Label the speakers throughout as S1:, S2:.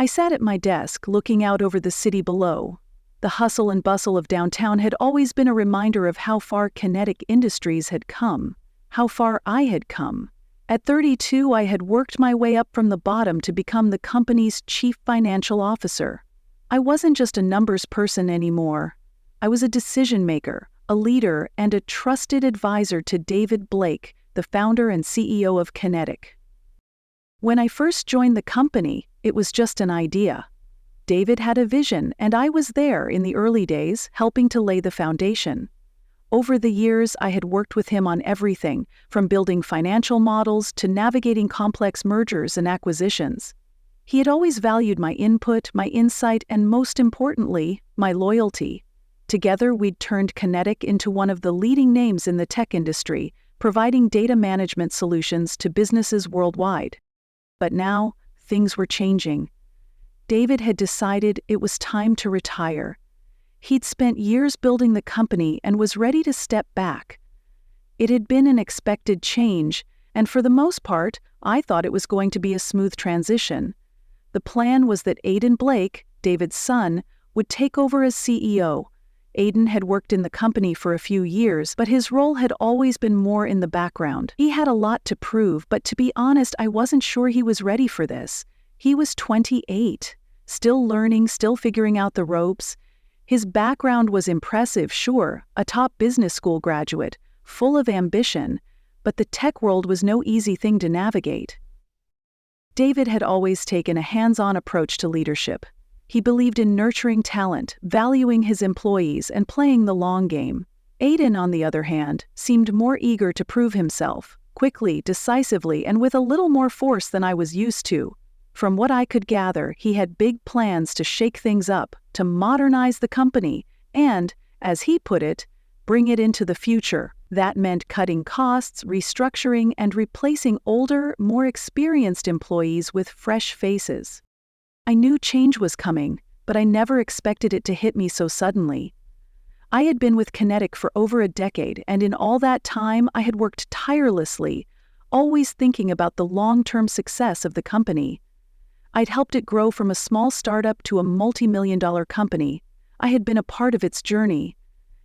S1: I sat at my desk, looking out over the city below. The hustle and bustle of downtown had always been a reminder of how far Kinetic Industries had come, how far I had come. At 32, I had worked my way up from the bottom to become the company's chief financial officer. I wasn't just a numbers person anymore. I was a decision maker, a leader, and a trusted advisor to David Blake, the founder and CEO of Kinetic. When I first joined the company, it was just an idea. David had a vision, and I was there in the early days, helping to lay the foundation. Over the years, I had worked with him on everything, from building financial models to navigating complex mergers and acquisitions. He had always valued my input, my insight, and most importantly, my loyalty. Together, we'd turned Kinetic into one of the leading names in the tech industry, providing data management solutions to businesses worldwide. But now, things were changing. David had decided it was time to retire. He'd spent years building the company and was ready to step back. It had been an expected change, and for the most part, I thought it was going to be a smooth transition. The plan was that Aidan Blake, David's son, would take over as CEO. Aidan had worked in the company for a few years, but his role had always been more in the background. He had a lot to prove, but to be honest, I wasn't sure he was ready for this. He was 28, still learning, still figuring out the ropes. His background was impressive, sure, a top business school graduate, full of ambition, but the tech world was no easy thing to navigate. David had always taken a hands-on approach to leadership. He believed in nurturing talent, valuing his employees, and playing the long game. Aidan, on the other hand, seemed more eager to prove himself, quickly, decisively, and with a little more force than I was used to. From what I could gather, he had big plans to shake things up, to modernize the company, and, as he put it, bring it into the future. That meant cutting costs, restructuring, and replacing older, more experienced employees with fresh faces. I knew change was coming, but I never expected it to hit me so suddenly. I had been with Kinetic for over a decade, and in all that time I had worked tirelessly, always thinking about the long-term success of the company. I'd helped it grow from a small startup to a multi-million-dollar company. I had been a part of its journey.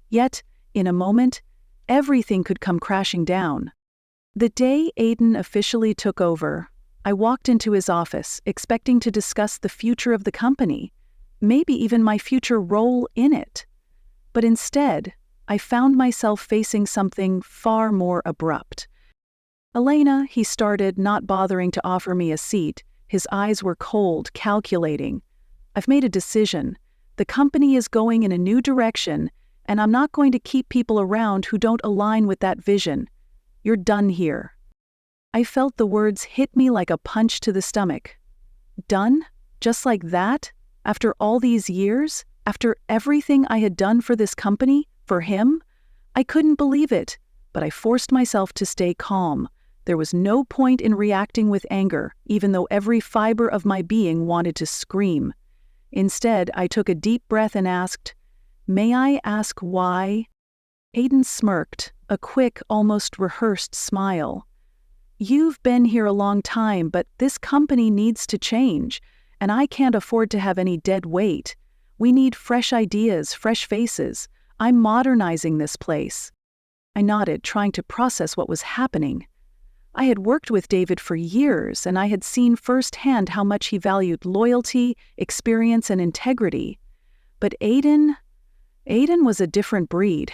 S1: Yet, in a moment, everything could come crashing down. The day Aidan officially took over, I walked into his office, expecting to discuss the future of the company, maybe even my future role in it. But instead, I found myself facing something far more abrupt. "Elena," he started, not bothering to offer me a seat. His eyes were cold, calculating. "I've made a decision. The company is going in a new direction, and I'm not going to keep people around who don't align with that vision. You're done here." I felt the words hit me like a punch to the stomach. Done? Just like that? After all these years? After everything I had done for this company? For him? I couldn't believe it, but I forced myself to stay calm. There was no point in reacting with anger, even though every fiber of my being wanted to scream. Instead, I took a deep breath and asked, "May I ask why?" Aidan smirked, a quick, almost rehearsed smile. "You've been here a long time, but this company needs to change, and I can't afford to have any dead weight. We need fresh ideas, fresh faces. I'm modernizing this place." I nodded, trying to process what was happening. I had worked with David for years, and I had seen firsthand how much he valued loyalty, experience, and integrity. But Aidan was a different breed.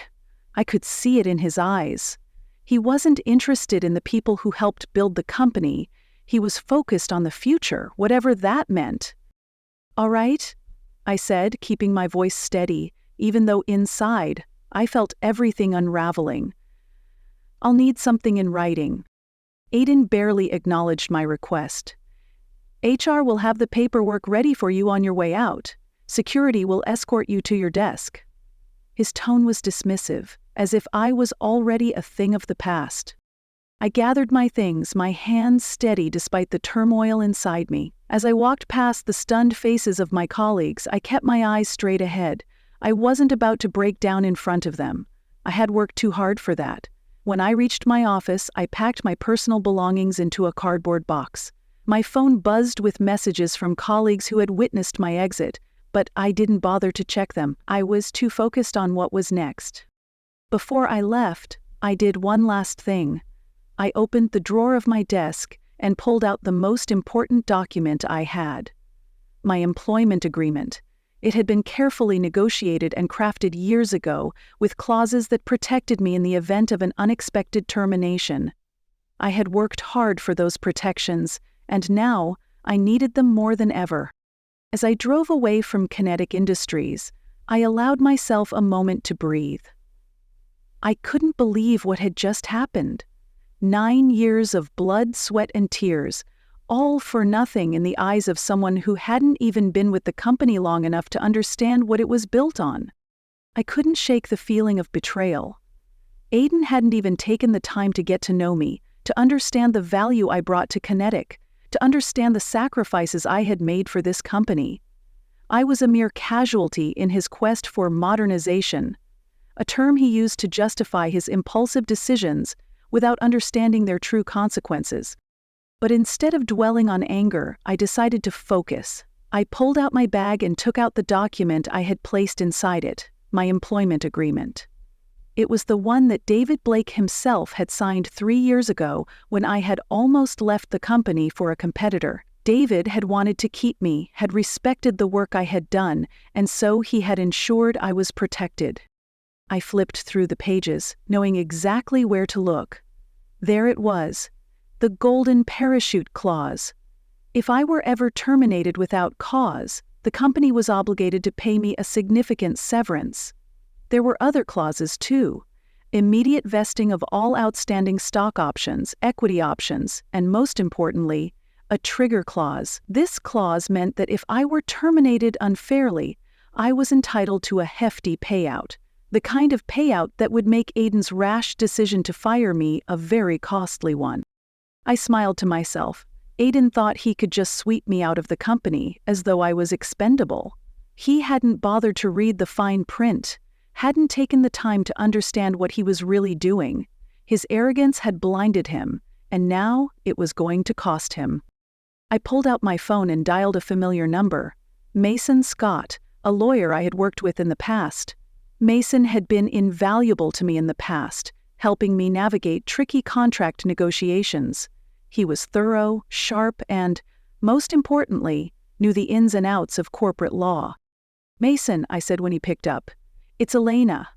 S1: I could see it in his eyes. He wasn't interested in the people who helped build the company. He was focused on the future, whatever that meant. "All right," I said, keeping my voice steady, even though inside I felt everything unraveling. "I'll need something in writing." Aidan barely acknowledged my request. "HR will have the paperwork ready for you on your way out. Security will escort you to your desk." His tone was dismissive, as if I was already a thing of the past. I gathered my things, my hands steady despite the turmoil inside me. As I walked past the stunned faces of my colleagues, I kept my eyes straight ahead. I wasn't about to break down in front of them. I had worked too hard for that. When I reached my office, I packed my personal belongings into a cardboard box. My phone buzzed with messages from colleagues who had witnessed my exit, but I didn't bother to check them. I was too focused on what was next. Before I left, I did one last thing. I opened the drawer of my desk and pulled out the most important document I had. My employment agreement. It had been carefully negotiated and crafted years ago, with clauses that protected me in the event of an unexpected termination. I had worked hard for those protections, and now I needed them more than ever. As I drove away from Kinetic Industries, I allowed myself a moment to breathe. I couldn't believe what had just happened. 9 years of blood, sweat, and tears, all for nothing in the eyes of someone who hadn't even been with the company long enough to understand what it was built on. I couldn't shake the feeling of betrayal. Aiden hadn't even taken the time to get to know me, to understand the value I brought to Kinetic, to understand the sacrifices I had made for this company. I was a mere casualty in his quest for modernization, a term he used to justify his impulsive decisions without understanding their true consequences. But instead of dwelling on anger, I decided to focus. I pulled out my bag and took out the document I had placed inside it, my employment agreement. It was the one that David Blake himself had signed 3 years ago when I had almost left the company for a competitor. David had wanted to keep me, had respected the work I had done, and so he had ensured I was protected. I flipped through the pages, knowing exactly where to look. There it was. The golden parachute clause. If I were ever terminated without cause, the company was obligated to pay me a significant severance. There were other clauses too. Immediate vesting of all outstanding stock options, equity options, and most importantly, a trigger clause. This clause meant that if I were terminated unfairly, I was entitled to a hefty payout, the kind of payout that would make Aiden's rash decision to fire me a very costly one. I smiled to myself. Aiden thought he could just sweep me out of the company as though I was expendable. He hadn't bothered to read the fine print, hadn't taken the time to understand what he was really doing. His arrogance had blinded him, and now it was going to cost him. I pulled out my phone and dialed a familiar number. Mason Scott, a lawyer I had worked with in the past. Mason had been invaluable to me in the past, helping me navigate tricky contract negotiations. He was thorough, sharp, and, most importantly, knew the ins and outs of corporate law. "Mason," I said when he picked up, "it's Elena.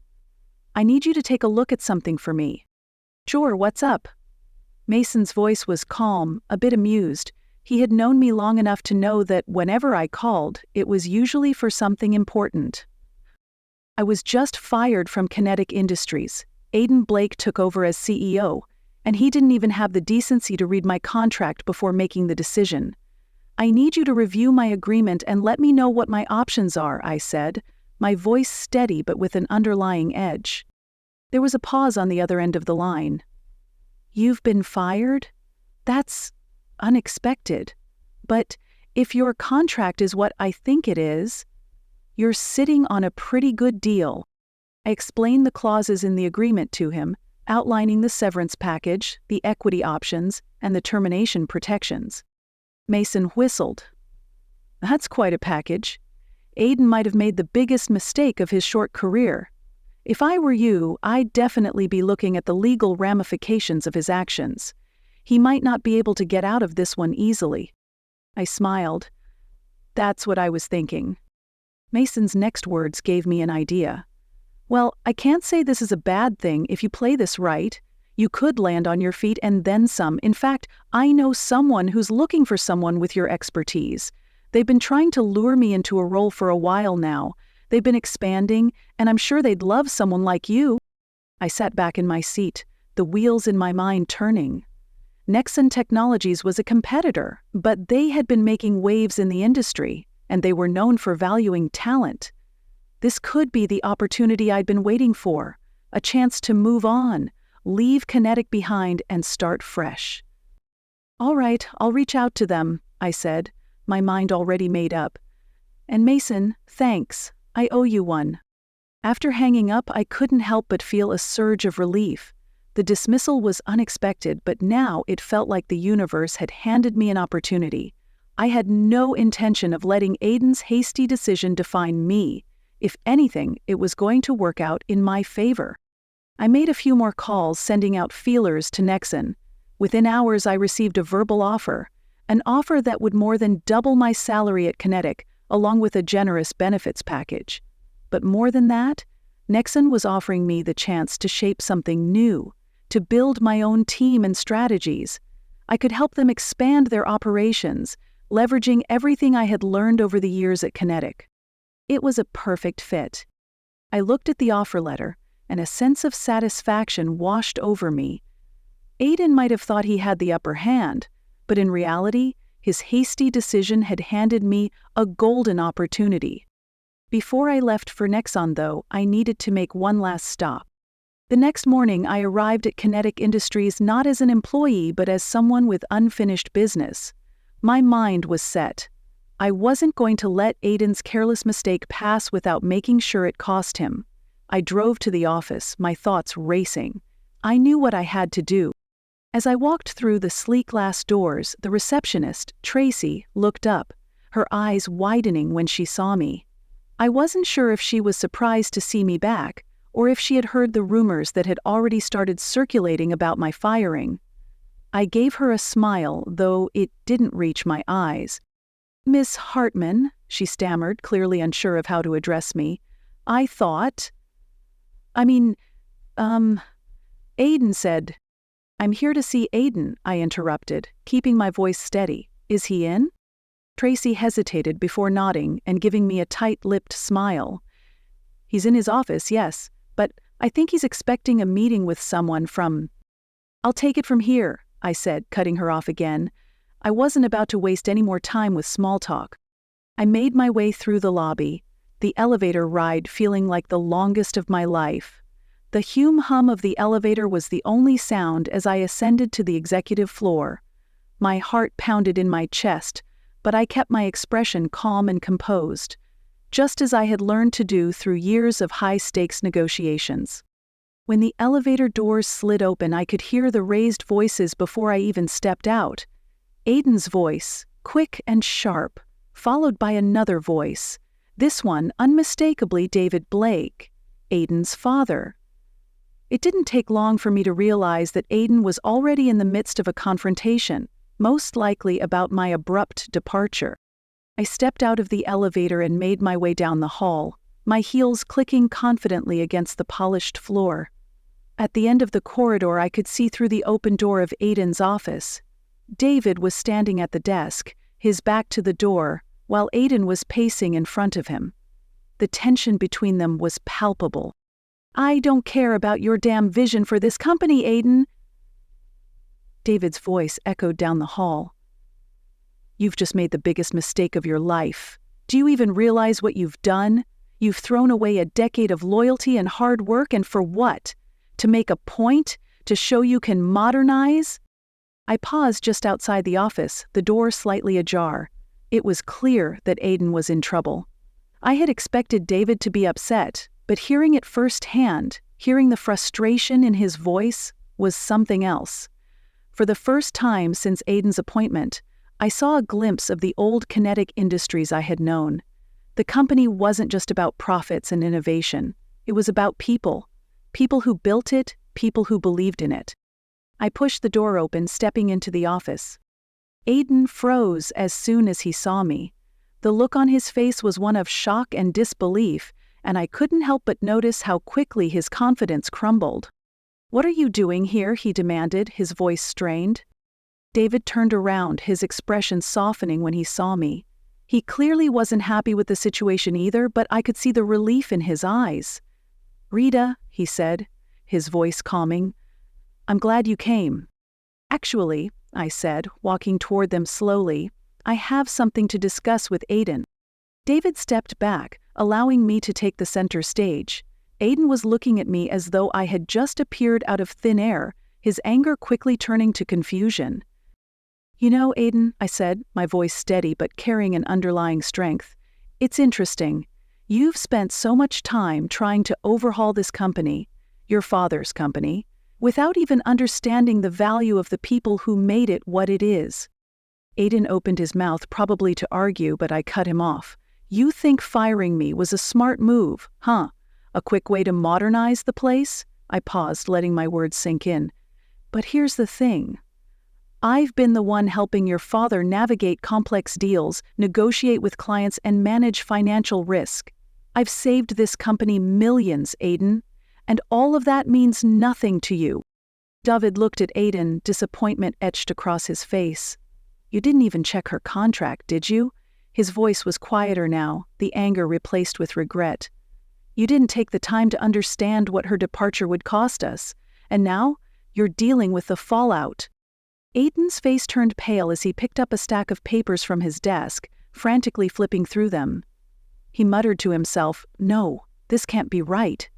S1: I need you to take a look at something for me." "Sure, what's up?" Mason's voice was calm, a bit amused. He had known me long enough to know that whenever I called, it was usually for something important. I was just fired from Kinetic Industries. Aiden Blake took over as CEO, and he didn't even have the decency to read my contract before making the decision. "I need you to review my agreement and let me know what my options are," I said, my voice steady but with an underlying edge. There was a pause on the other end of the line. "You've been fired? That's unexpected. But if your contract is what I think it is, you're sitting on a pretty good deal." I explained the clauses in the agreement to him, outlining the severance package, the equity options, and the termination protections. Mason whistled. "That's quite a package. Aiden might have made the biggest mistake of his short career. If I were you, I'd definitely be looking at the legal ramifications of his actions. He might not be able to get out of this one easily." I smiled. "That's what I was thinking." Mason's next words gave me an idea. "Well, I can't say this is a bad thing if you play this right. You could land on your feet and then some. In fact, I know someone who's looking for someone with your expertise. They've been trying to lure me into a role for a while now. They've been expanding, and I'm sure they'd love someone like you." I sat back in my seat, the wheels in my mind turning. Nexon Technologies was a competitor, but they had been making waves in the industry, and they were known for valuing talent. This could be the opportunity I'd been waiting for, a chance to move on, leave Kinetic behind, and start fresh. "All right, I'll reach out to them," I said, my mind already made up. "And Mason, thanks. I owe you one." After hanging up, I couldn't help but feel a surge of relief. The dismissal was unexpected, but now it felt like the universe had handed me an opportunity. I had no intention of letting Aiden's hasty decision define me. If anything, it was going to work out in my favor. I made a few more calls, sending out feelers to Nexon. Within hours, I received a verbal offer, an offer that would more than double my salary at Kinetic, along with a generous benefits package. But more than that, Nexon was offering me the chance to shape something new, to build my own team and strategies. I could help them expand their operations, leveraging everything I had learned over the years at Kinetic. It was a perfect fit. I looked at the offer letter, and a sense of satisfaction washed over me. Aiden might have thought he had the upper hand, but in reality, his hasty decision had handed me a golden opportunity. Before I left for Nexon, though, I needed to make one last stop. The next morning, I arrived at Kinetic Industries not as an employee but as someone with unfinished business. My mind was set. I wasn't going to let Aiden's careless mistake pass without making sure it cost him. I drove to the office, my thoughts racing. I knew what I had to do. As I walked through the sleek glass doors, the receptionist, Tracy, looked up, her eyes widening when she saw me. I wasn't sure if she was surprised to see me back, or if she had heard the rumors that had already started circulating about my firing. I gave her a smile, though it didn't reach my eyes. "Miss Hartman," she stammered, clearly unsure of how to address me. Aiden said." "I'm here to see Aiden," I interrupted, keeping my voice steady. "Is he in?" Tracy hesitated before nodding and giving me a tight-lipped smile. "He's in his office, yes, but I think he's expecting a meeting with someone from—" "I'll take it from here," I said, cutting her off again. I wasn't about to waste any more time with small talk. I made my way through the lobby, the elevator ride feeling like the longest of my life. The hum of the elevator was the only sound as I ascended to the executive floor. My heart pounded in my chest, but I kept my expression calm and composed, just as I had learned to do through years of high-stakes negotiations. When the elevator doors slid open, I could hear the raised voices before I even stepped out. Aiden's voice, quick and sharp, followed by another voice, this one unmistakably David Blake, Aiden's father. It didn't take long for me to realize that Aiden was already in the midst of a confrontation, most likely about my abrupt departure. I stepped out of the elevator and made my way down the hall, my heels clicking confidently against the polished floor. At the end of the corridor, I could see through the open door of Aiden's office. David was standing at the desk, his back to the door, while Aiden was pacing in front of him. The tension between them was palpable. "I don't care about your damn vision for this company, Aiden." David's voice echoed down the hall. "You've just made the biggest mistake of your life. Do you even realize what you've done? You've thrown away a decade of loyalty and hard work, and for what? To make a point? To show you can modernize?" I paused just outside the office, the door slightly ajar. It was clear that Aiden was in trouble. I had expected David to be upset, but hearing it firsthand, hearing the frustration in his voice, was something else. For the first time since Aiden's appointment, I saw a glimpse of the old Kinetic Industries I had known. The company wasn't just about profits and innovation. It was about people. People who built it, people who believed in it. I pushed the door open, stepping into the office. Aiden froze as soon as he saw me. The look on his face was one of shock and disbelief, and I couldn't help but notice how quickly his confidence crumbled. "What are you doing here?" he demanded, his voice strained. David turned around, his expression softening when he saw me. He clearly wasn't happy with the situation either, but I could see the relief in his eyes. "Rita," he said, his voice calming, "I'm glad you came." "Actually," I said, walking toward them slowly, "I have something to discuss with Aiden." David stepped back, allowing me to take the center stage. Aiden was looking at me as though I had just appeared out of thin air, his anger quickly turning to confusion. "You know, Aiden," I said, my voice steady but carrying an underlying strength, "it's interesting. You've spent so much time trying to overhaul this company, your father's company, without even understanding the value of the people who made it what it is. Aiden opened his mouth, probably to argue, but I cut him off. You think firing me was a smart move, huh? A quick way to modernize the place? I paused, letting my words sink in. But here's the thing. I've been the one helping your father navigate complex deals, negotiate with clients, and manage financial risk. I've saved this company millions, Aiden. And all of that means nothing to you. David looked at Aiden, disappointment etched across his face. You didn't even check her contract, did you? His voice was quieter now, the anger replaced with regret. You didn't take the time to understand what her departure would cost us, and now you're dealing with the fallout. Aiden's face turned pale as he picked up a stack of papers from his desk, frantically flipping through them. He muttered to himself, "No, this can't be right."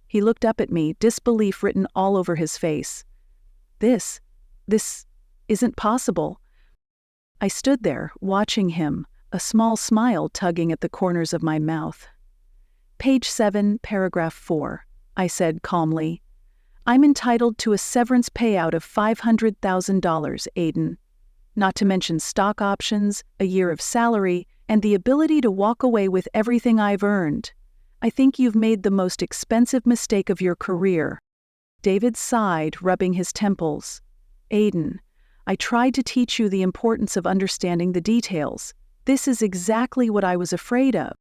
S1: He looked up at me, disbelief written all over his face. This isn't possible. I stood there, watching him, a small smile tugging at the corners of my mouth. Page 7, paragraph 4, I said calmly. I'm entitled to a severance payout of $500,000, Aiden. Not to mention stock options, a year of salary, and the ability to walk away with everything I've earned. I think you've made the most expensive mistake of your career. David sighed, rubbing his temples. Aiden, I tried to teach you the importance of understanding the details. This is exactly what I was afraid of.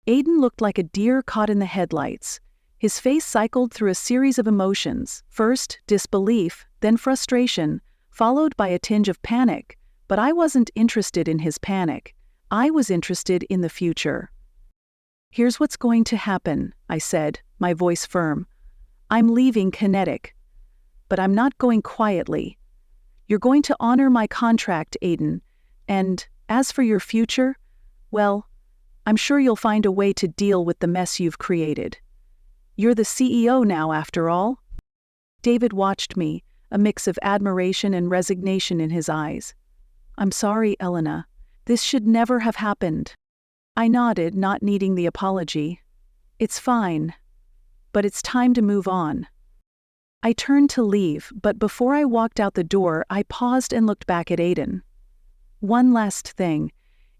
S1: Aiden looked like a deer caught in the headlights. His face cycled through a series of emotions, first disbelief, then frustration, followed by a tinge of panic. But I wasn't interested in his panic. I was interested in the future. Here's what's going to happen, I said, my voice firm. I'm leaving Kinetic. But I'm not going quietly. You're going to honor my contract, Aiden. And as for your future, well, I'm sure you'll find a way to deal with the mess you've created. You're the CEO now, after all. David watched me, a mix of admiration and resignation in his eyes. I'm sorry, Elena. This should never have happened. I nodded, not needing the apology. It's fine. But it's time to move on. I turned to leave, but before I walked out the door, I paused and looked back at Aiden. One last thing.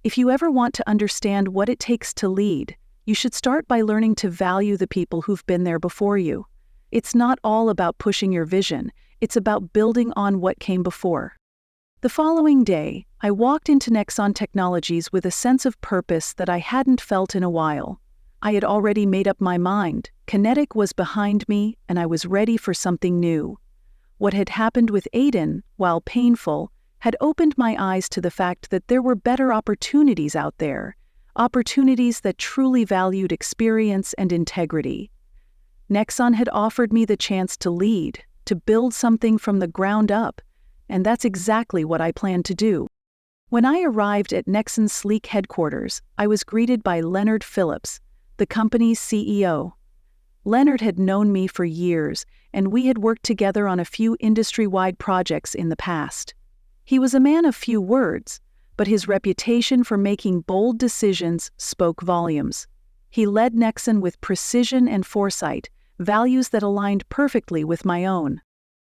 S1: If you ever want to understand what it takes to lead, you should start by learning to value the people who've been there before you. It's not all about pushing your vision, it's about building on what came before. The following day, I walked into Nexon Technologies with a sense of purpose that I hadn't felt in a while. I had already made up my mind. Kinetic was behind me, and I was ready for something new. What had happened with Aiden, while painful, had opened my eyes to the fact that there were better opportunities out there, opportunities that truly valued experience and integrity. Nexon had offered me the chance to lead, to build something from the ground up, and that's exactly what I planned to do. When I arrived at Nexon's sleek headquarters, I was greeted by Leonard Phillips, the company's CEO. Leonard had known me for years, and we had worked together on a few industry-wide projects in the past. He was a man of few words, but his reputation for making bold decisions spoke volumes. He led Nexon with precision and foresight, values that aligned perfectly with my own.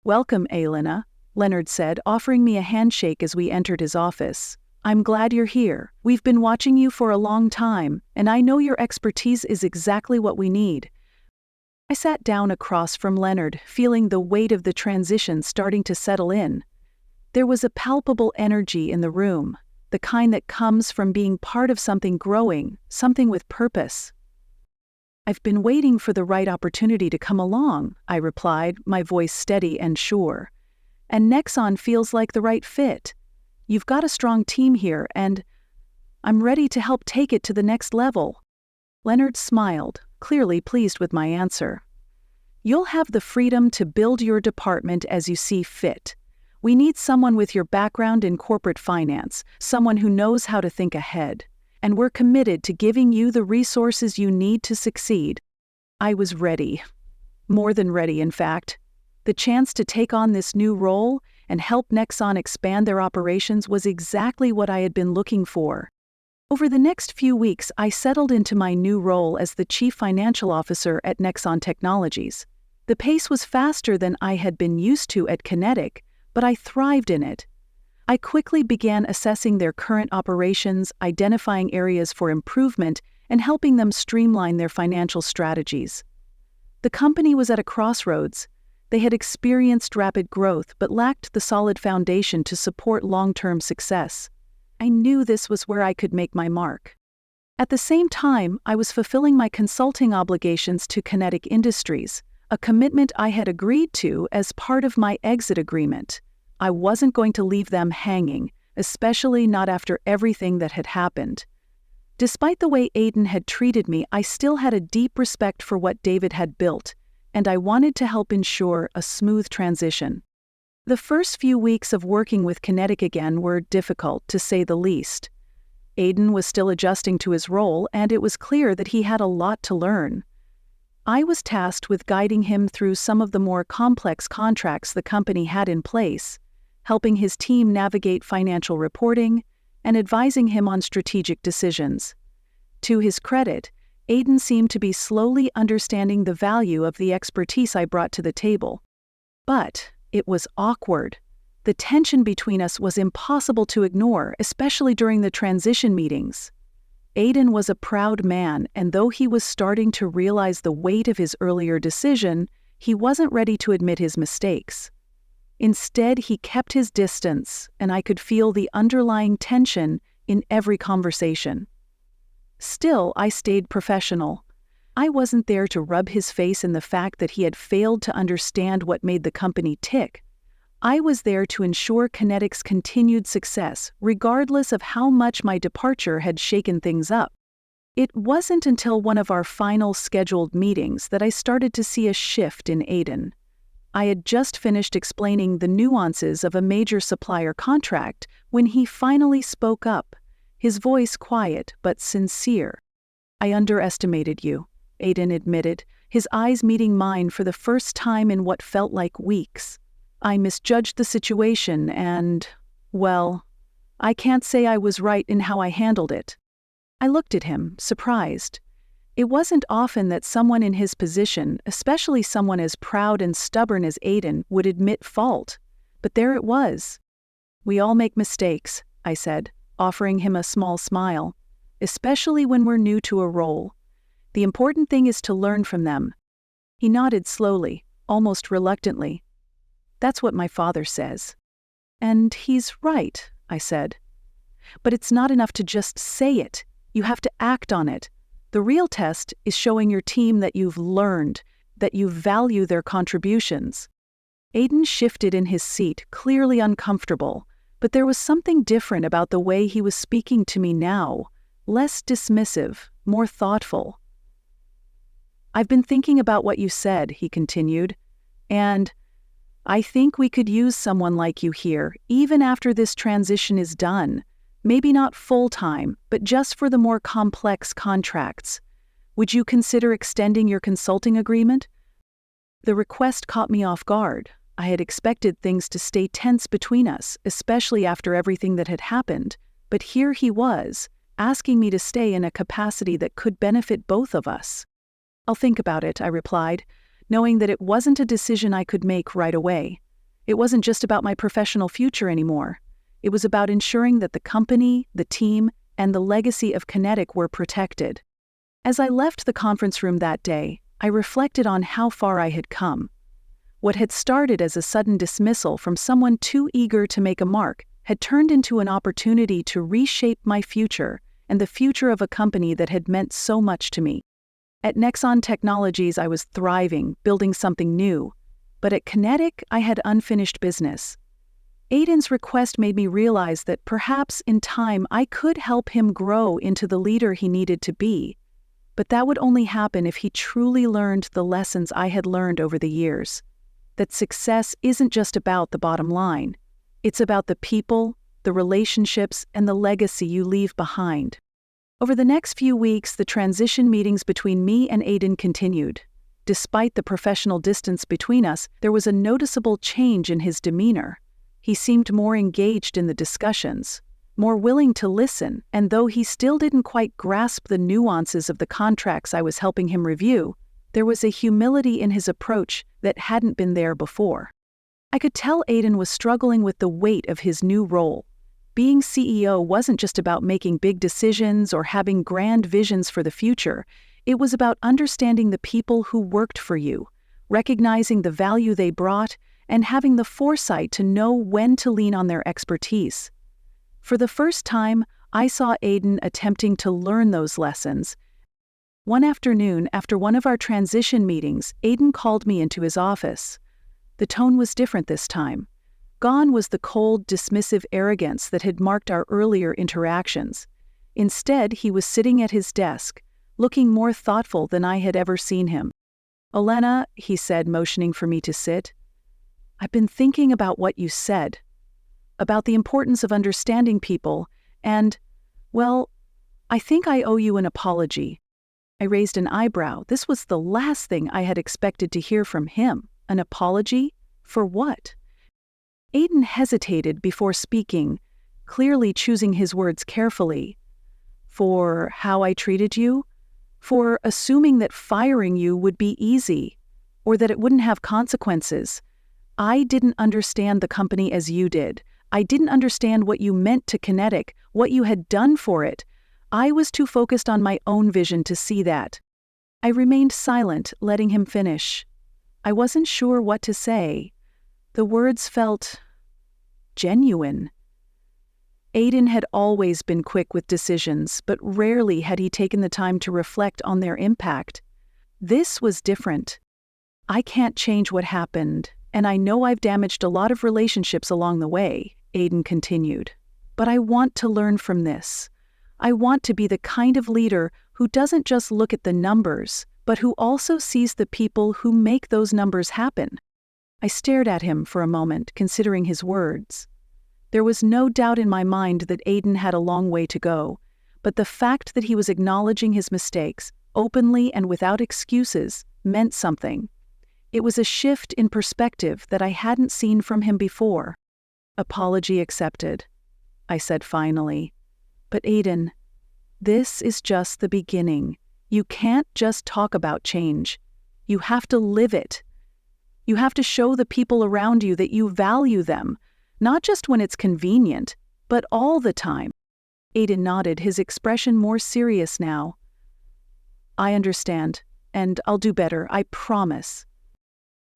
S1: Welcome, Elena, Leonard said, offering me a handshake as we entered his office. I'm glad you're here. We've been watching you for a long time, and I know your expertise is exactly what we need. I sat down across from Leonard, feeling the weight of the transition starting to settle in. There was a palpable energy in the room, the kind that comes from being part of something growing, something with purpose. I've been waiting for the right opportunity to come along, I replied, my voice steady and sure. And Nexon feels like the right fit. You've got a strong team here, and I'm ready to help take it to the next level. Leonard smiled, clearly pleased with my answer. You'll have the freedom to build your department as you see fit. We need someone with your background in corporate finance, someone who knows how to think ahead. And we're committed to giving you the resources you need to succeed. I was ready. More than ready, in fact. The chance to take on this new role and help Nexon expand their operations was exactly what I had been looking for. Over the next few weeks, I settled into my new role as the Chief Financial Officer at Nexon Technologies. The pace was faster than I had been used to at Kinetic, but I thrived in it. I quickly began assessing their current operations, identifying areas for improvement, and helping them streamline their financial strategies. The company was at a crossroads. They had experienced rapid growth but lacked the solid foundation to support long-term success. I knew this was where I could make my mark. At the same time, I was fulfilling my consulting obligations to Kinetic Industries, a commitment I had agreed to as part of my exit agreement. I wasn't going to leave them hanging, especially not after everything that had happened. Despite the way Aiden had treated me, I still had a deep respect for what David had built, and I wanted to help ensure a smooth transition. The first few weeks of working with Kinetic again were difficult, to say the least. Aiden was still adjusting to his role, and it was clear that he had a lot to learn. I was tasked with guiding him through some of the more complex contracts the company had in place, helping his team navigate financial reporting, and advising him on strategic decisions. To his credit, Aiden seemed to be slowly understanding the value of the expertise I brought to the table. But it was awkward. The tension between us was impossible to ignore, especially during the transition meetings. Aiden was a proud man, and though he was starting to realize the weight of his earlier decision, he wasn't ready to admit his mistakes. Instead, he kept his distance, and I could feel the underlying tension in every conversation. Still, I stayed professional. I wasn't there to rub his face in the fact that he had failed to understand what made the company tick. I was there to ensure Kinetic's continued success, regardless of how much my departure had shaken things up. It wasn't until one of our final scheduled meetings that I started to see a shift in Aiden. I had just finished explaining the nuances of a major supplier contract when he finally spoke up, his voice quiet but sincere. "I underestimated you," Aiden admitted, his eyes meeting mine for the first time in what felt like weeks. "I misjudged the situation and, well, I can't say I was right in how I handled it." I looked at him, surprised. It wasn't often that someone in his position, especially someone as proud and stubborn as Aiden, would admit fault. But there it was. "We all make mistakes," I said, offering him a small smile, "especially when we're new to a role. The important thing is to learn from them." He nodded slowly, almost reluctantly. "That's what my father says." "And he's right," I said. "But it's not enough to just say it. You have to act on it. The real test is showing your team that you've learned, that you value their contributions." Aiden shifted in his seat, clearly uncomfortable, but there was something different about the way he was speaking to me now, less dismissive, more thoughtful. "I've been thinking about what you said," he continued, "and I think we could use someone like you here, even after this transition is done. Maybe not full-time, but just for the more complex contracts. Would you consider extending your consulting agreement?" The request caught me off guard. I had expected things to stay tense between us, especially after everything that had happened, but here he was, asking me to stay in a capacity that could benefit both of us. "I'll think about it," I replied, knowing that it wasn't a decision I could make right away. It wasn't just about my professional future anymore. It was about ensuring that the company, the team, and the legacy of Kinetic were protected. As I left the conference room that day, I reflected on how far I had come. What had started as a sudden dismissal from someone too eager to make a mark had turned into an opportunity to reshape my future and the future of a company that had meant so much to me. At Nexon Technologies, I was thriving, building something new. But at Kinetic, I had unfinished business. Aiden's request made me realize that perhaps in time I could help him grow into the leader he needed to be. But that would only happen if he truly learned the lessons I had learned over the years. That success isn't just about the bottom line. It's about the people, the relationships, and the legacy you leave behind. Over the next few weeks, the transition meetings between me and Aiden continued. Despite the professional distance between us, there was a noticeable change in his demeanor. He seemed more engaged in the discussions, more willing to listen, and though he still didn't quite grasp the nuances of the contracts I was helping him review, There was a humility in his approach that hadn't been there before. I could tell Aiden was struggling with the weight of his new role. Being CEO wasn't just about making big decisions or having grand visions for the future. It was about understanding the people who worked for you, recognizing the value they brought, and having the foresight to know when to lean on their expertise. For the first time, I saw Aiden attempting to learn those lessons. One afternoon, after one of our transition meetings, Aiden called me into his office. The tone was different this time. Gone was the cold, dismissive arrogance that had marked our earlier interactions. Instead, he was sitting at his desk, looking more thoughtful than I had ever seen him. "Elena," he said, motioning for me to sit, "I've been thinking about what you said, about the importance of understanding people, and, well, I think I owe you an apology." I raised an eyebrow. This was the last thing I had expected to hear from him. An apology? For what? Aiden hesitated before speaking, clearly choosing his words carefully. "For how I treated you? For assuming that firing you would be easy, or that it wouldn't have consequences. I didn't understand the company as you did. I didn't understand what you meant to Kinetic, what you had done for it. I was too focused on my own vision to see that." I remained silent, letting him finish. I wasn't sure what to say. The words felt genuine. Aiden had always been quick with decisions, but rarely had he taken the time to reflect on their impact. This was different. "I can't change what happened, and I know I've damaged a lot of relationships along the way," Aiden continued. "But I want to learn from this. I want to be the kind of leader who doesn't just look at the numbers, but who also sees the people who make those numbers happen." I stared at him for a moment, considering his words. There was no doubt in my mind that Aiden had a long way to go, but the fact that he was acknowledging his mistakes, openly and without excuses, meant something. It was a shift in perspective that I hadn't seen from him before. "Apology accepted," I said finally. "But Aiden, this is just the beginning. You can't just talk about change. You have to live it. You have to show the people around you that you value them, not just when it's convenient, but all the time." Aiden nodded, his expression more serious now. "I understand, and I'll do better, I promise."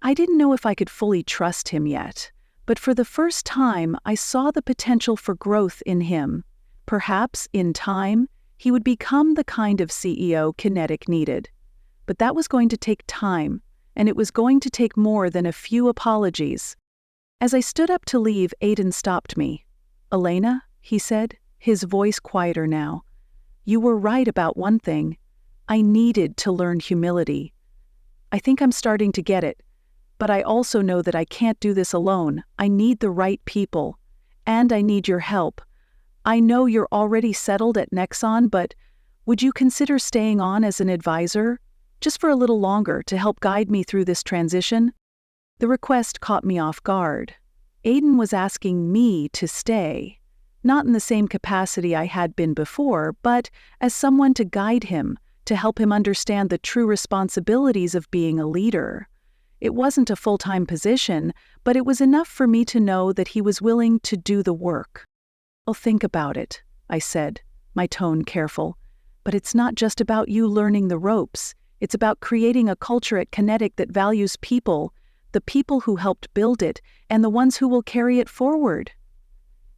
S1: I didn't know if I could fully trust him yet, but for the first time I saw the potential for growth in him. Perhaps, in time, he would become the kind of CEO Kinetic needed. But that was going to take time, and it was going to take more than a few apologies. As I stood up to leave, Aiden stopped me. "Elena," he said, his voice quieter now, "you were right about one thing. I needed to learn humility. I think I'm starting to get it, but I also know that I can't do this alone. I need the right people, and I need your help. I know you're already settled at Nexon, but would you consider staying on as an advisor, just for a little longer, to help guide me through this transition?" The request caught me off guard. Aiden was asking me to stay, not in the same capacity I had been before, but as someone to guide him, to help him understand the true responsibilities of being a leader. It wasn't a full-time position, but it was enough for me to know that he was willing to do the work. "I'll think about it," I said, my tone careful. "But it's not just about you learning the ropes. It's about creating a culture at Kinetic that values people, the people who helped build it, and the ones who will carry it forward."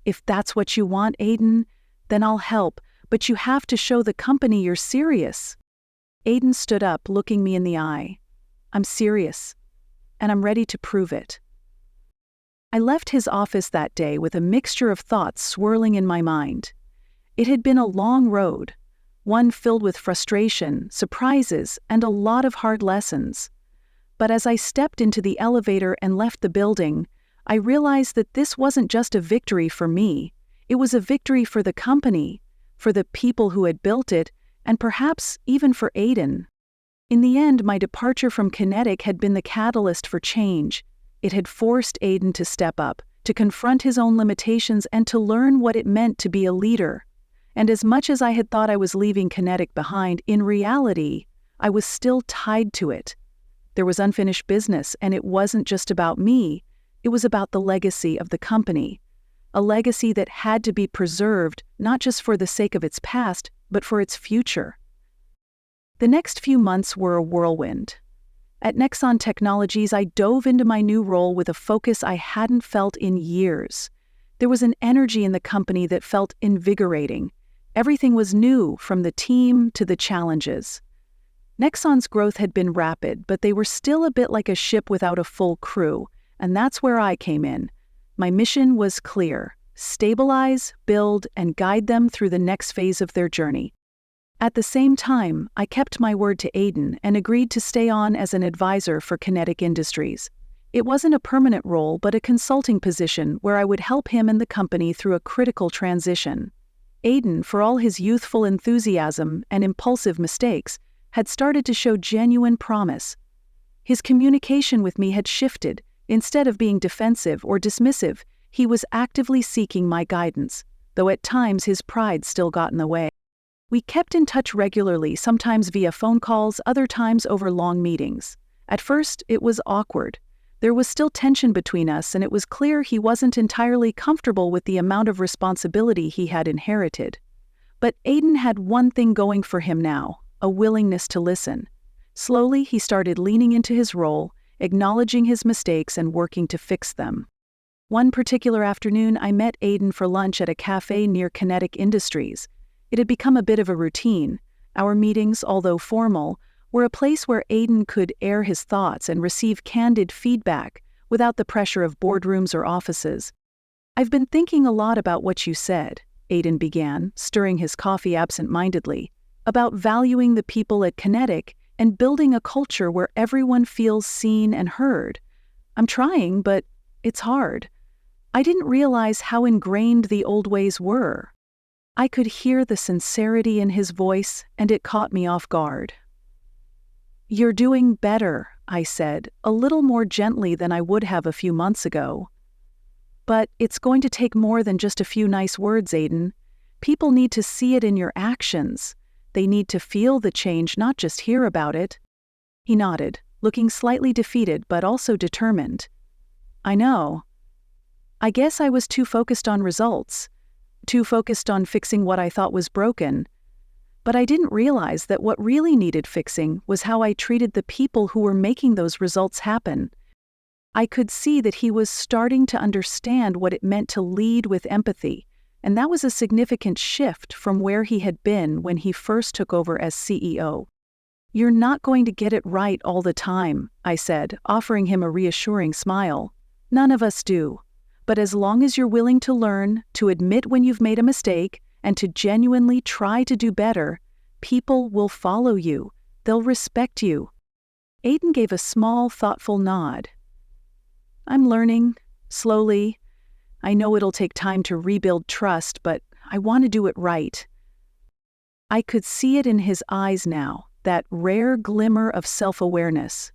S1: "If that's what you want, Aiden, then I'll help, but you have to show the company you're serious." Aiden stood up, looking me in the eye. "I'm serious, and I'm ready to prove it." I left his office that day with a mixture of thoughts swirling in my mind. It had been a long road, one filled with frustration, surprises, and a lot of hard lessons. But as I stepped into the elevator and left the building, I realized that this wasn't just a victory for me. It was a victory for the company, for the people who had built it, and perhaps even for Aiden. In the end, my departure from Kinetic had been the catalyst for change. It had forced Aiden to step up, to confront his own limitations, and to learn what it meant to be a leader. And as much as I had thought I was leaving Kinetic behind, in reality, I was still tied to it. There was unfinished business, and it wasn't just about me. It was about the legacy of the company. A legacy that had to be preserved, not just for the sake of its past, but for its future. The next few months were a whirlwind. At Nexon Technologies, I dove into my new role with a focus I hadn't felt in years. There was an energy in the company that felt invigorating. Everything was new, from the team to the challenges. Nexon's growth had been rapid, but they were still a bit like a ship without a full crew, and that's where I came in. My mission was clear: stabilize, build, and guide them through the next phase of their journey. At the same time, I kept my word to Aiden and agreed to stay on as an advisor for Kinetic Industries. It wasn't a permanent role, but a consulting position where I would help him and the company through a critical transition. Aiden, for all his youthful enthusiasm and impulsive mistakes, had started to show genuine promise. His communication with me had shifted. Instead of being defensive or dismissive, he was actively seeking my guidance, though at times his pride still got in the way. We kept in touch regularly, sometimes via phone calls, other times over long meetings. At first, it was awkward. There was still tension between us, and it was clear he wasn't entirely comfortable with the amount of responsibility he had inherited. But Aiden had one thing going for him now: a willingness to listen. Slowly, he started leaning into his role, acknowledging his mistakes and working to fix them. One particular afternoon, I met Aiden for lunch at a cafe near Kinetic Industries. It had become a bit of a routine. Our meetings, although formal, were a place where Aiden could air his thoughts and receive candid feedback without the pressure of boardrooms or offices. "I've been thinking a lot about what you said," Aiden began, stirring his coffee absent-mindedly, "about valuing the people at Kinetic and building a culture where everyone feels seen and heard. I'm trying, but it's hard. I didn't realize how ingrained the old ways were." I could hear the sincerity in his voice, and it caught me off guard. "You're doing better," I said, a little more gently than I would have a few months ago. "But it's going to take more than just a few nice words, Aiden. People need to see it in your actions. They need to feel the change, not just hear about it." He nodded, looking slightly defeated but also determined. "I know. I guess I was too focused on results. Too focused on fixing what I thought was broken. But I didn't realize that what really needed fixing was how I treated the people who were making those results happen." I could see that he was starting to understand what it meant to lead with empathy, and that was a significant shift from where he had been when he first took over as CEO. "You're not going to get it right all the time," I said, offering him a reassuring smile. "None of us do. But as long as you're willing to learn, to admit when you've made a mistake, and to genuinely try to do better, people will follow you. They'll respect you." Aiden gave a small, thoughtful nod. "I'm learning, slowly. I know it'll take time to rebuild trust, but I want to do it right." I could see it in his eyes now, that rare glimmer of self-awareness.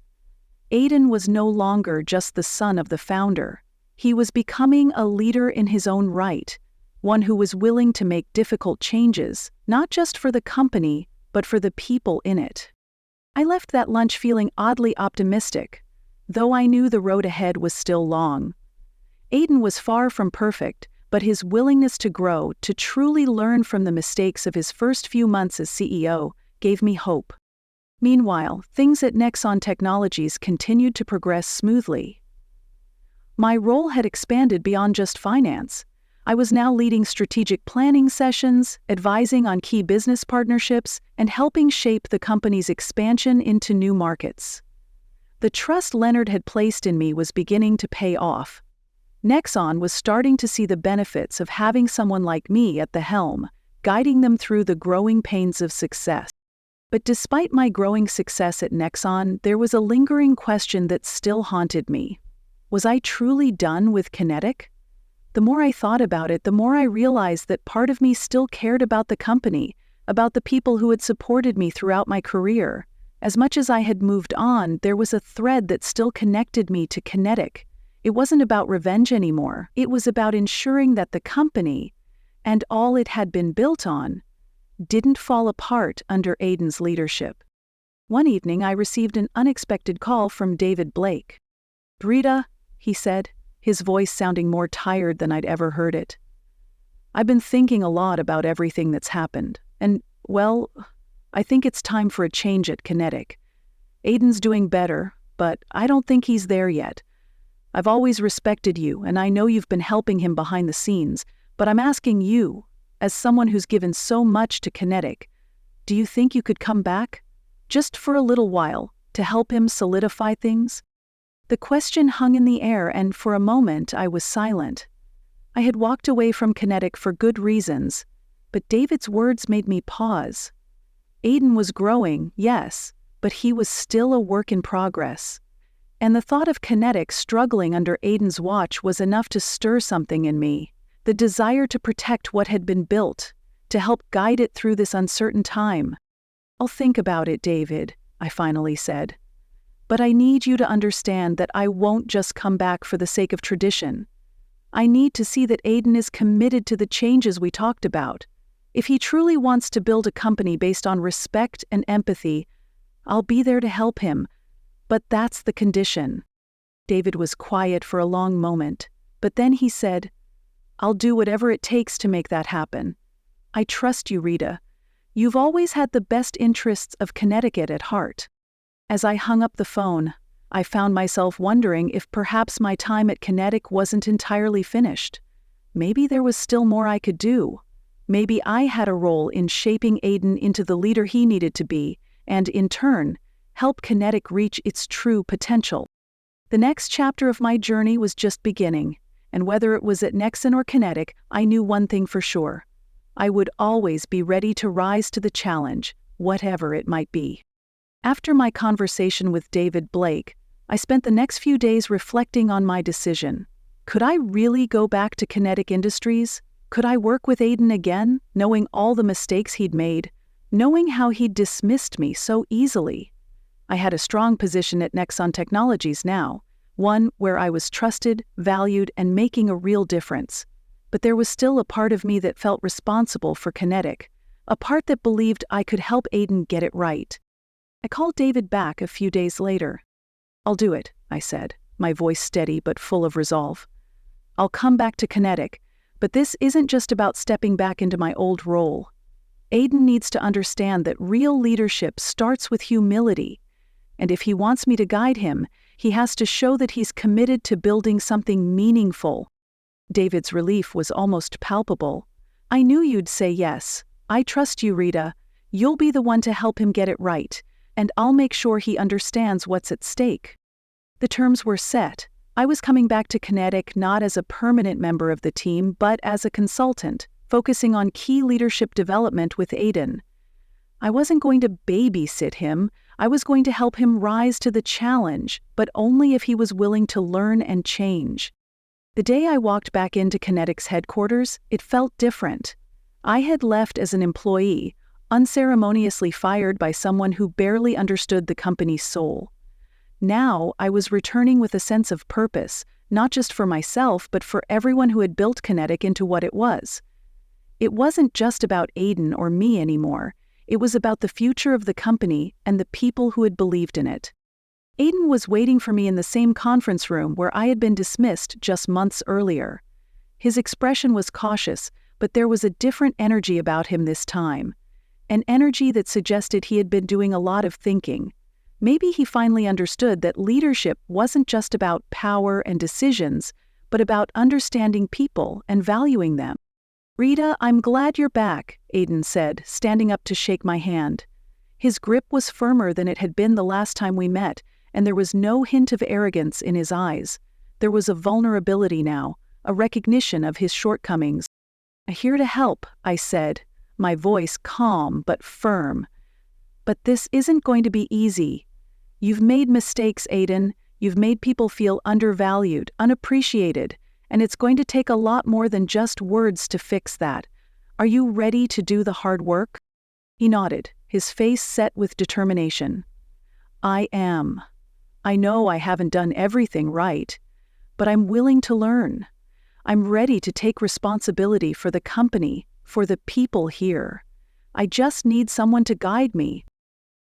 S1: Aiden was no longer just the son of the founder. He was becoming a leader in his own right, one who was willing to make difficult changes, not just for the company, but for the people in it. I left that lunch feeling oddly optimistic, though I knew the road ahead was still long. Aiden was far from perfect, but his willingness to grow, to truly learn from the mistakes of his first few months as CEO, gave me hope. Meanwhile, things at Nexon Technologies continued to progress smoothly. My role had expanded beyond just finance. I was now leading strategic planning sessions, advising on key business partnerships, and helping shape the company's expansion into new markets. The trust Leonard had placed in me was beginning to pay off. Nexon was starting to see the benefits of having someone like me at the helm, guiding them through the growing pains of success. But despite my growing success at Nexon, there was a lingering question that still haunted me. Was I truly done with Kinetic? The more I thought about it, the more I realized that part of me still cared about the company, about the people who had supported me throughout my career. As much as I had moved on, there was a thread that still connected me to Kinetic. It wasn't about revenge anymore. It was about ensuring that the company, and all it had been built on, didn't fall apart under Aiden's leadership. One evening I received an unexpected call from David Blake. "Rita," he said, his voice sounding more tired than I'd ever heard it. "I've been thinking a lot about everything that's happened, and, well, I think it's time for a change at Kinetic. Aiden's doing better, but I don't think he's there yet. I've always respected you, and I know you've been helping him behind the scenes, but I'm asking you, as someone who's given so much to Kinetic, do you think you could come back? Just for a little while, to help him solidify things?" The question hung in the air, and for a moment I was silent. I had walked away from Kinetic for good reasons, but David's words made me pause. Aiden was growing, yes, but he was still a work in progress. And the thought of Kinetic struggling under Aiden's watch was enough to stir something in me, the desire to protect what had been built, to help guide it through this uncertain time. "I'll think about it, David," I finally said. "But I need you to understand that I won't just come back for the sake of tradition. I need to see that Aiden is committed to the changes we talked about. If he truly wants to build a company based on respect and empathy, I'll be there to help him. But that's the condition." David was quiet for a long moment, but then he said, "I'll do whatever it takes to make that happen. I trust you, Rita. You've always had the best interests of Connecticut at heart." As I hung up the phone, I found myself wondering if perhaps my time at Kinetic wasn't entirely finished. Maybe there was still more I could do. Maybe I had a role in shaping Aiden into the leader he needed to be, and in turn, help Kinetic reach its true potential. The next chapter of my journey was just beginning, and whether it was at Nexon or Kinetic, I knew one thing for sure. I would always be ready to rise to the challenge, whatever it might be. After my conversation with David Blake, I spent the next few days reflecting on my decision. Could I really go back to Kinetic Industries? Could I work with Aiden again, knowing all the mistakes he'd made, knowing how he'd dismissed me so easily? I had a strong position at Nexon Technologies now, one where I was trusted, valued, and making a real difference. But there was still a part of me that felt responsible for Kinetic, a part that believed I could help Aiden get it right. I called David back a few days later. "I'll do it," I said, my voice steady but full of resolve. "I'll come back to Kinetic, but this isn't just about stepping back into my old role. Aiden needs to understand that real leadership starts with humility, and if he wants me to guide him, he has to show that he's committed to building something meaningful." David's relief was almost palpable. "I knew you'd say yes. I trust you, Rita. You'll be the one to help him get it right, and I'll make sure he understands what's at stake." The terms were set. I was coming back to Kinetic not as a permanent member of the team, but as a consultant, focusing on key leadership development with Aiden. I wasn't going to babysit him. I was going to help him rise to the challenge, but only if he was willing to learn and change. The day I walked back into Kinetic's headquarters, it felt different. I had left as an employee, unceremoniously fired by someone who barely understood the company's soul. Now I was returning with a sense of purpose, not just for myself but for everyone who had built Kinetic into what it was. It wasn't just about Aiden or me anymore. It was about the future of the company and the people who had believed in it. Aiden was waiting for me in the same conference room where I had been dismissed just months earlier. His expression was cautious, but there was a different energy about him this time. An energy that suggested he had been doing a lot of thinking. Maybe he finally understood that leadership wasn't just about power and decisions, but about understanding people and valuing them. "Rita, I'm glad you're back," Aiden said, standing up to shake my hand. His grip was firmer than it had been the last time we met, and there was no hint of arrogance in his eyes. There was a vulnerability now, a recognition of his shortcomings. "I'm here to help," I said, my voice calm but firm. "But this isn't going to be easy. You've made mistakes, Aiden. You've made people feel undervalued, unappreciated, and it's going to take a lot more than just words to fix that. Are you ready to do the hard work?" He nodded, his face set with determination. "I am. I know I haven't done everything right, but I'm willing to learn. I'm ready to take responsibility for the company, for the people here. I just need someone to guide me."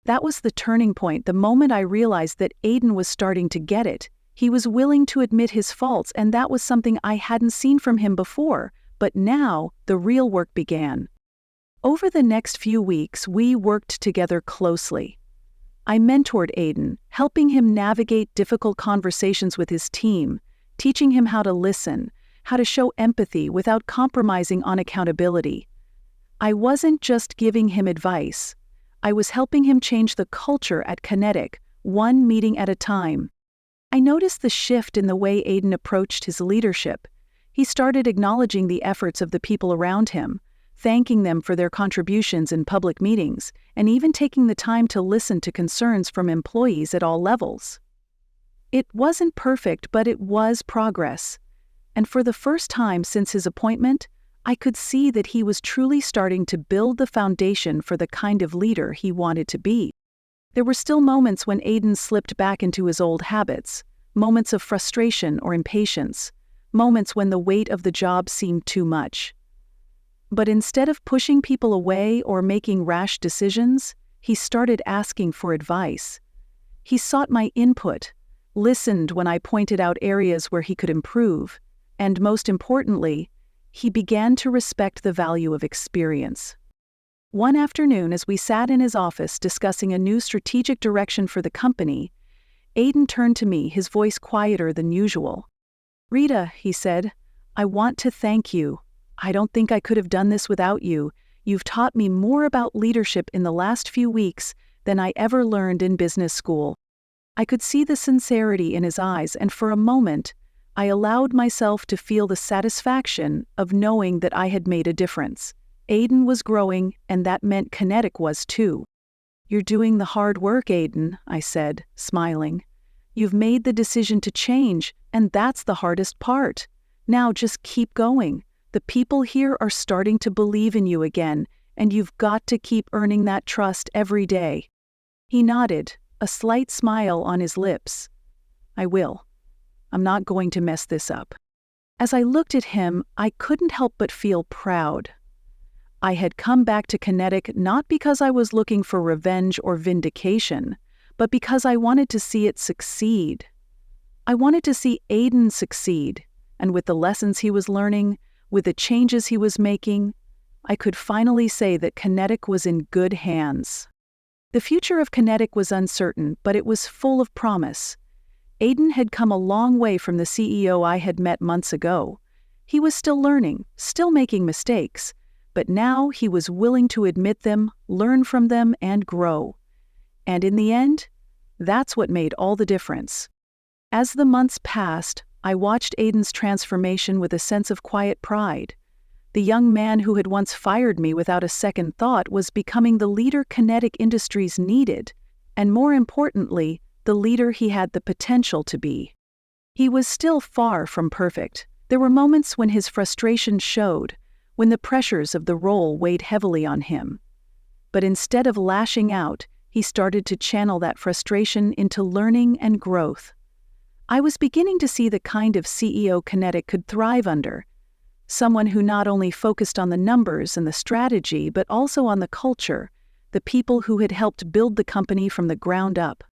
S1: That was the turning point, the moment I realized that Aiden was starting to get it. He was willing to admit his faults, and that was something I hadn't seen from him before. But now, the real work began. Over the next few weeks, we worked together closely. I mentored Aiden, helping him navigate difficult conversations with his team, teaching him how to listen, how to show empathy without compromising on accountability. I wasn't just giving him advice. I was helping him change the culture at Kinetic, one meeting at a time. I noticed the shift in the way Aiden approached his leadership. He started acknowledging the efforts of the people around him, thanking them for their contributions in public meetings, and even taking the time to listen to concerns from employees at all levels. It wasn't perfect, but it was progress. And for the first time since his appointment, I could see that he was truly starting to build the foundation for the kind of leader he wanted to be. There were still moments when Aiden slipped back into his old habits, moments of frustration or impatience, moments when the weight of the job seemed too much. But instead of pushing people away or making rash decisions, he started asking for advice. He sought my input, listened when I pointed out areas where he could improve, and most importantly, he began to respect the value of experience. One afternoon, as we sat in his office discussing a new strategic direction for the company, Aiden turned to me, his voice quieter than usual. "Rita," he said, "I want to thank you. I don't think I could have done this without you. You've taught me more about leadership in the last few weeks than I ever learned in business school." I could see the sincerity in his eyes, and for a moment, I allowed myself to feel the satisfaction of knowing that I had made a difference. Aiden was growing, and that meant Kinetic was too. "You're doing the hard work, Aiden," I said, smiling. "You've made the decision to change, and that's the hardest part. Now just keep going. The people here are starting to believe in you again, and you've got to keep earning that trust every day." He nodded, a slight smile on his lips. "I will. I'm not going to mess this up." As I looked at him, I couldn't help but feel proud. I had come back to Kinetic not because I was looking for revenge or vindication, but because I wanted to see it succeed. I wanted to see Aiden succeed, and with the lessons he was learning, with the changes he was making, I could finally say that Kinetic was in good hands. The future of Kinetic was uncertain, but it was full of promise. Aiden had come a long way from the CEO I had met months ago. He was still learning, still making mistakes, but now he was willing to admit them, learn from them, and grow. And in the end, that's what made all the difference. As the months passed, I watched Aiden's transformation with a sense of quiet pride. The young man who had once fired me without a second thought was becoming the leader Kinetic Industries needed, and more importantly, the leader he had the potential to be. He was still far from perfect. There were moments when his frustration showed, when the pressures of the role weighed heavily on him. But instead of lashing out, he started to channel that frustration into learning and growth. I was beginning to see the kind of CEO Kinetic could thrive under, someone who not only focused on the numbers and the strategy, but also on the culture, the people who had helped build the company from the ground up.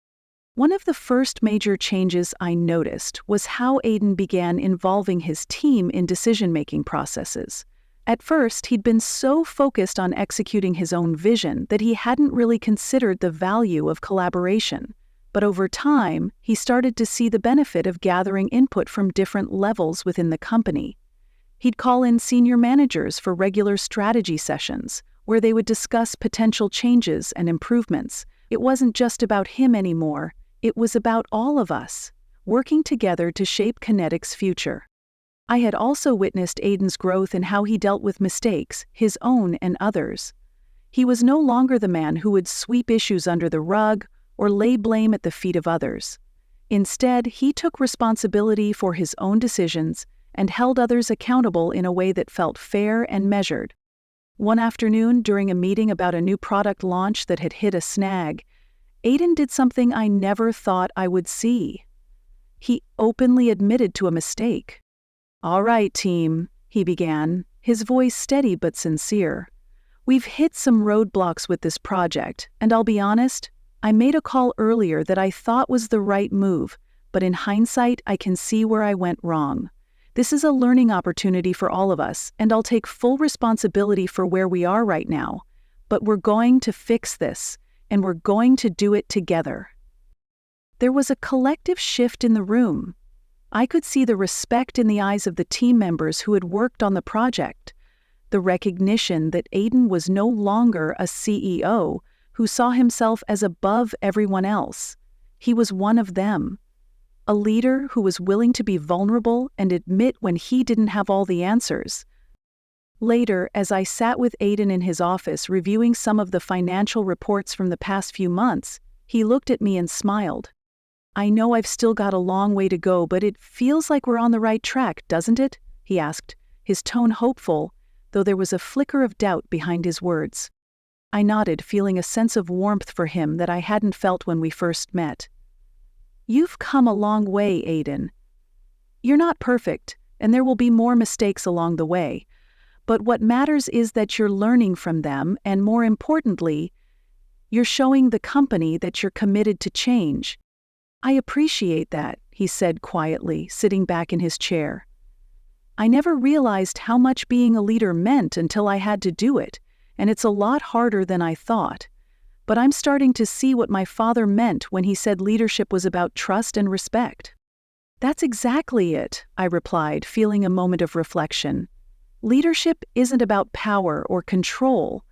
S1: One of the first major changes I noticed was how Aiden began involving his team in decision-making processes. At first, he'd been so focused on executing his own vision that he hadn't really considered the value of collaboration. But over time, he started to see the benefit of gathering input from different levels within the company. He'd call in senior managers for regular strategy sessions, where they would discuss potential changes and improvements. It wasn't just about him anymore, it was about all of us, working together to shape Kinetic's future. I had also witnessed Aiden's growth in how he dealt with mistakes, his own and others. He was no longer the man who would sweep issues under the rug or lay blame at the feet of others. Instead, he took responsibility for his own decisions and held others accountable in a way that felt fair and measured. One afternoon, during a meeting about a new product launch that had hit a snag, Aiden did something I never thought I would see. He openly admitted to a mistake. "All right, team," he began, his voice steady but sincere. "We've hit some roadblocks with this project, and I'll be honest, I made a call earlier that I thought was the right move, but in hindsight, I can see where I went wrong. This is a learning opportunity for all of us, and I'll take full responsibility for where we are right now. But we're going to fix this, and we're going to do it together." There was a collective shift in the room. I could see the respect in the eyes of the team members who had worked on the project, the recognition that Aiden was no longer a CEO who saw himself as above everyone else. He was one of them. A leader who was willing to be vulnerable and admit when he didn't have all the answers. Later, as I sat with Aiden in his office reviewing some of the financial reports from the past few months, he looked at me and smiled. "I know I've still got a long way to go, but it feels like we're on the right track, doesn't it?" he asked, his tone hopeful, though there was a flicker of doubt behind his words. I nodded, feeling a sense of warmth for him that I hadn't felt when we first met. "You've come a long way, Aiden. You're not perfect, and there will be more mistakes along the way. But what matters is that you're learning from them, and more importantly, you're showing the company that you're committed to change." "I appreciate that," he said quietly, sitting back in his chair. "I never realized how much being a leader meant until I had to do it, and it's a lot harder than I thought. But I'm starting to see what my father meant when he said leadership was about trust and respect." "That's exactly it," I replied, feeling a moment of reflection. "Leadership isn't about power or control.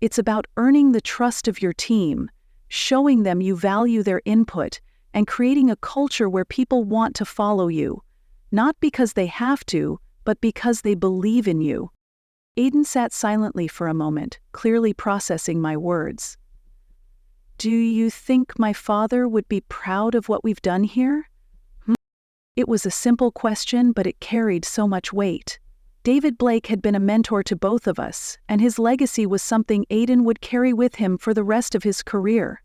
S1: It's about earning the trust of your team, showing them you value their input, and creating a culture where people want to follow you, not because they have to, but because they believe in you." Aiden sat silently for a moment, clearly processing my words. "Do you think my father would be proud of what we've done here?" It was a simple question, but it carried so much weight. David Blake had been a mentor to both of us, and his legacy was something Aiden would carry with him for the rest of his career.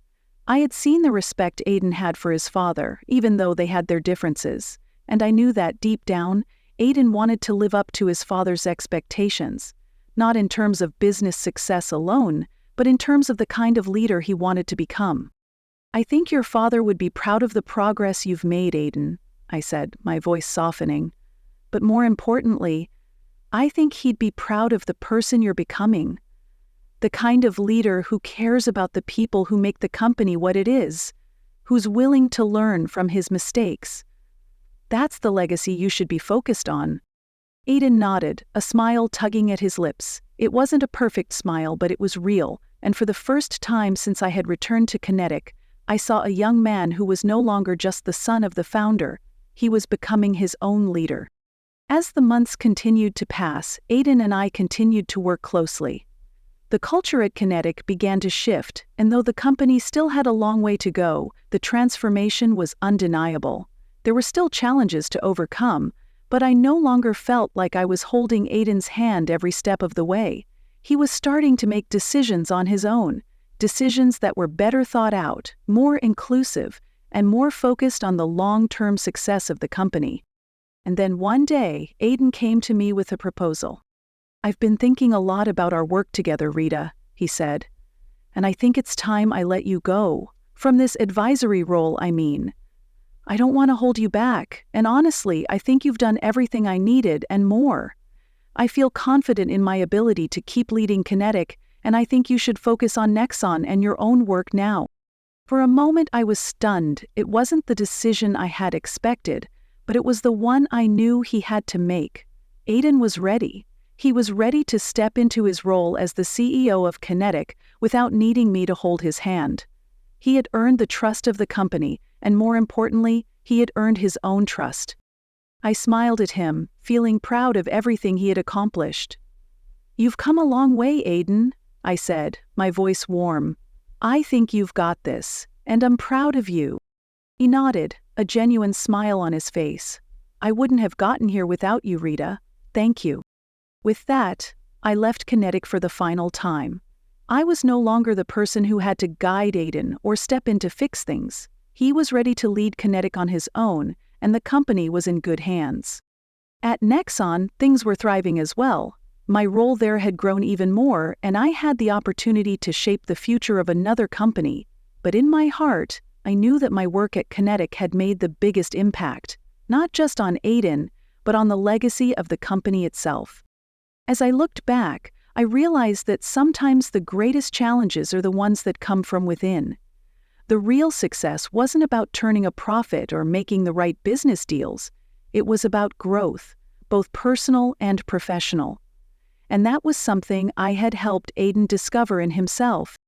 S1: I had seen the respect Aiden had for his father, even though they had their differences, and I knew that deep down, Aiden wanted to live up to his father's expectations, not in terms of business success alone, but in terms of the kind of leader he wanted to become. "I think your father would be proud of the progress you've made, Aiden," I said, my voice softening. "But more importantly, I think he'd be proud of the person you're becoming. The kind of leader who cares about the people who make the company what it is, who's willing to learn from his mistakes. That's the legacy you should be focused on." Aiden nodded, a smile tugging at his lips. It wasn't a perfect smile, but it was real, and for the first time since I had returned to Kinetic, I saw a young man who was no longer just the son of the founder. He was becoming his own leader. As the months continued to pass, Aiden and I continued to work closely. The culture at Kinetic began to shift, and though the company still had a long way to go, the transformation was undeniable. There were still challenges to overcome, but I no longer felt like I was holding Aiden's hand every step of the way. He was starting to make decisions on his own, decisions that were better thought out, more inclusive, and more focused on the long-term success of the company. And then one day, Aiden came to me with a proposal. "I've been thinking a lot about our work together, Rita," he said. "And I think it's time I let you go. From this advisory role, I mean. I don't want to hold you back, and honestly, I think you've done everything I needed and more. I feel confident in my ability to keep leading Kinetic, and I think you should focus on Nexon and your own work now." For a moment I was stunned. It wasn't the decision I had expected, but it was the one I knew he had to make. Aiden was ready. He was ready to step into his role as the CEO of Kinetic without needing me to hold his hand. He had earned the trust of the company, and more importantly, he had earned his own trust. I smiled at him, feeling proud of everything he had accomplished. "You've come a long way, Aiden," I said, my voice warm. "I think you've got this, and I'm proud of you." He nodded, a genuine smile on his face. "I wouldn't have gotten here without you, Rita. Thank you." With that, I left Kinetic for the final time. I was no longer the person who had to guide Aiden or step in to fix things. He was ready to lead Kinetic on his own, and the company was in good hands. At Nexon, things were thriving as well. My role there had grown even more, and I had the opportunity to shape the future of another company, But in my heart, I knew that my work at Kinetic had made the biggest impact, not just on Aiden, but on the legacy of the company itself. As I looked back, I realized that sometimes the greatest challenges are the ones that come from within. The real success wasn't about turning a profit or making the right business deals. It was about growth, both personal and professional. And that was something I had helped Aiden discover in himself.